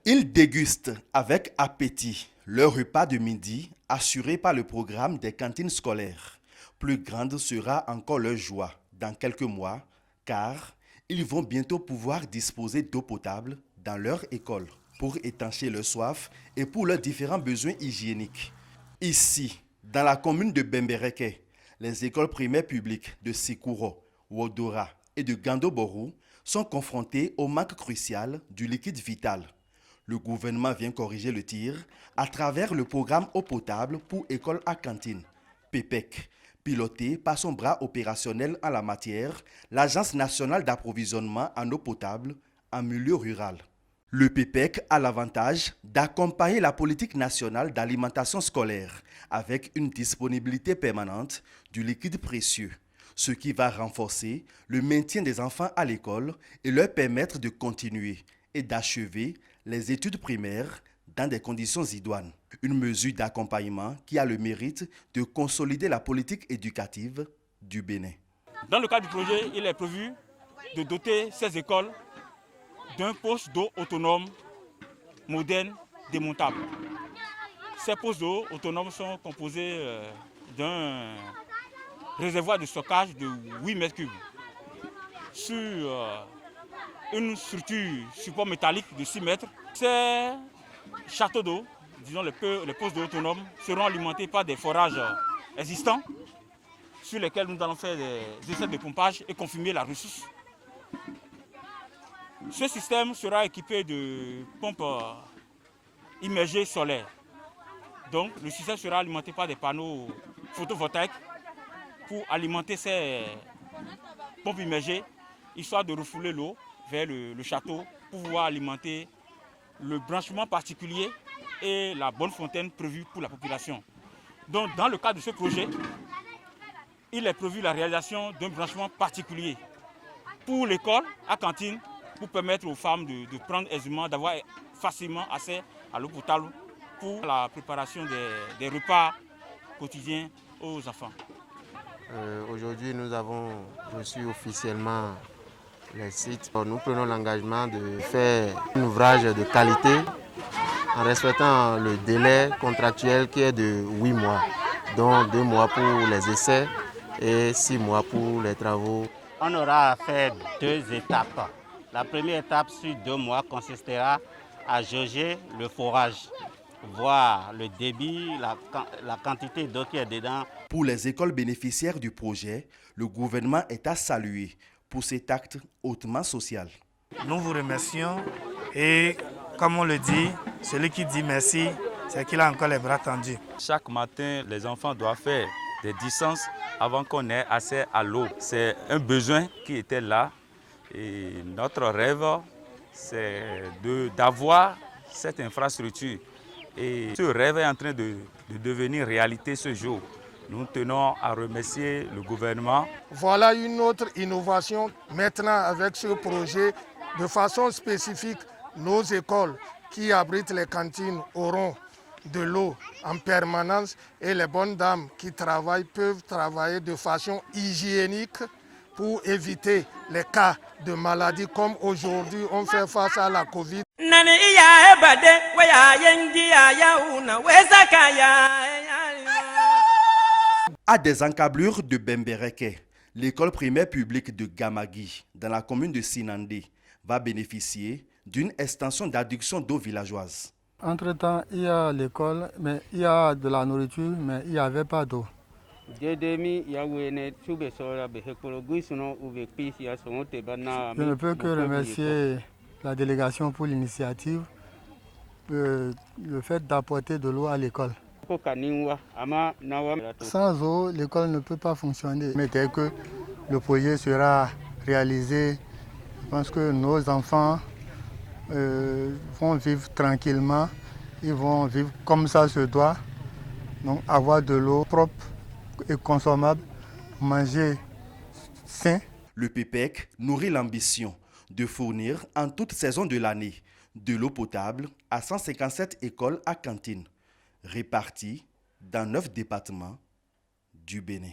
Ils dégustent avec appétit leur repas de midi assuré par le programme des cantines scolaires. Plus grande sera encore leur joie dans quelques mois, car ils vont bientôt pouvoir disposer d'eau potable dans leur école pour étancher leur soif et pour leurs différents besoins hygiéniques. Ici, dans la commune de Bembereke, les écoles primaires publiques de Sikuro, Wodora et de Gandoboru sont confrontées au manque crucial du liquide vital. Le gouvernement vient corriger le tir à travers le programme eau potable pour école à cantine, PEPEC, piloté par son bras opérationnel en la matière, l'Agence nationale d'approvisionnement en eau potable en milieu rural. Le PEPEC a l'avantage d'accompagner la politique nationale d'alimentation scolaire avec une disponibilité permanente du liquide précieux, ce qui va renforcer le maintien des enfants à l'école et leur permettre de continuer et d'achever les études primaires dans des conditions idoines. Une mesure d'accompagnement qui a le mérite de consolider la politique éducative du Bénin. Dans le cadre du projet, il est prévu de doter ces écoles d'un poste d'eau autonome, moderne, démontable. Ces postes d'eau autonomes sont composés d'un réservoir de stockage de 8 mètres cubes sur une structure support métallique de 6 mètres. Ces châteaux d'eau, disons les postes d'eau autonomes, seront alimentés par des forages existants sur lesquels nous allons faire des essais de pompage et confirmer la ressource. Ce système sera équipé de pompes immergées solaires. Donc le système sera alimenté par des panneaux photovoltaïques pour alimenter ces pompes immergées, histoire de refouler l'eau vers le château pour pouvoir alimenter le branchement particulier et la bonne fontaine prévue pour la population. Donc dans le cadre de ce projet, il est prévu la réalisation d'un branchement particulier pour l'école à cantine pour permettre aux femmes de prendre aisément, d'avoir facilement accès à l'eau potable pour la préparation des repas quotidiens aux enfants. Aujourd'hui, nous avons reçu officiellement les sites. Nous prenons l'engagement de faire un ouvrage de qualité en respectant le délai contractuel qui est de 8 mois, dont 2 mois pour les essais et 6 mois pour les travaux. On aura à faire 2 étapes. La première étape sur 2 mois consistera à jauger le forage, voir le débit, la quantité d'eau qui est dedans. Pour les écoles bénéficiaires du projet, le gouvernement est à saluer pour cet acte hautement social. Nous vous remercions et comme on le dit, celui qui dit merci, c'est qu'il a encore les bras tendus. Chaque matin, les enfants doivent faire des distances avant qu'on ait accès à l'eau. C'est un besoin qui était là et notre rêve, c'est d'avoir cette infrastructure. Et ce rêve est en train de devenir réalité ce jour. Nous tenons à remercier le gouvernement. Voilà une autre innovation maintenant avec ce projet. De façon spécifique, nos écoles qui abritent les cantines auront de l'eau en permanence et les bonnes dames qui travaillent peuvent travailler de façon hygiénique pour éviter les cas de maladies comme aujourd'hui on fait face à la Covid. À des encablures de Bembereke, l'école primaire publique de Gamagi, dans la commune de Sinandé, va bénéficier d'une extension d'adduction d'eau villageoise. Entre-temps, il y a l'école, mais il y a de la nourriture, mais il n'y avait pas d'eau. Je ne peux que remercier la délégation pour l'initiative, le fait d'apporter de l'eau à l'école. Sans eau, l'école ne peut pas fonctionner. Mais dès que le projet sera réalisé, je pense que nos enfants vont vivre tranquillement, ils vont vivre comme ça se doit, donc avoir de l'eau propre et consommable, manger sain. Le PEPEC nourrit l'ambition de fournir en toute saison de l'année de l'eau potable à 157 écoles à cantine, réparties dans 9 départements du Bénin.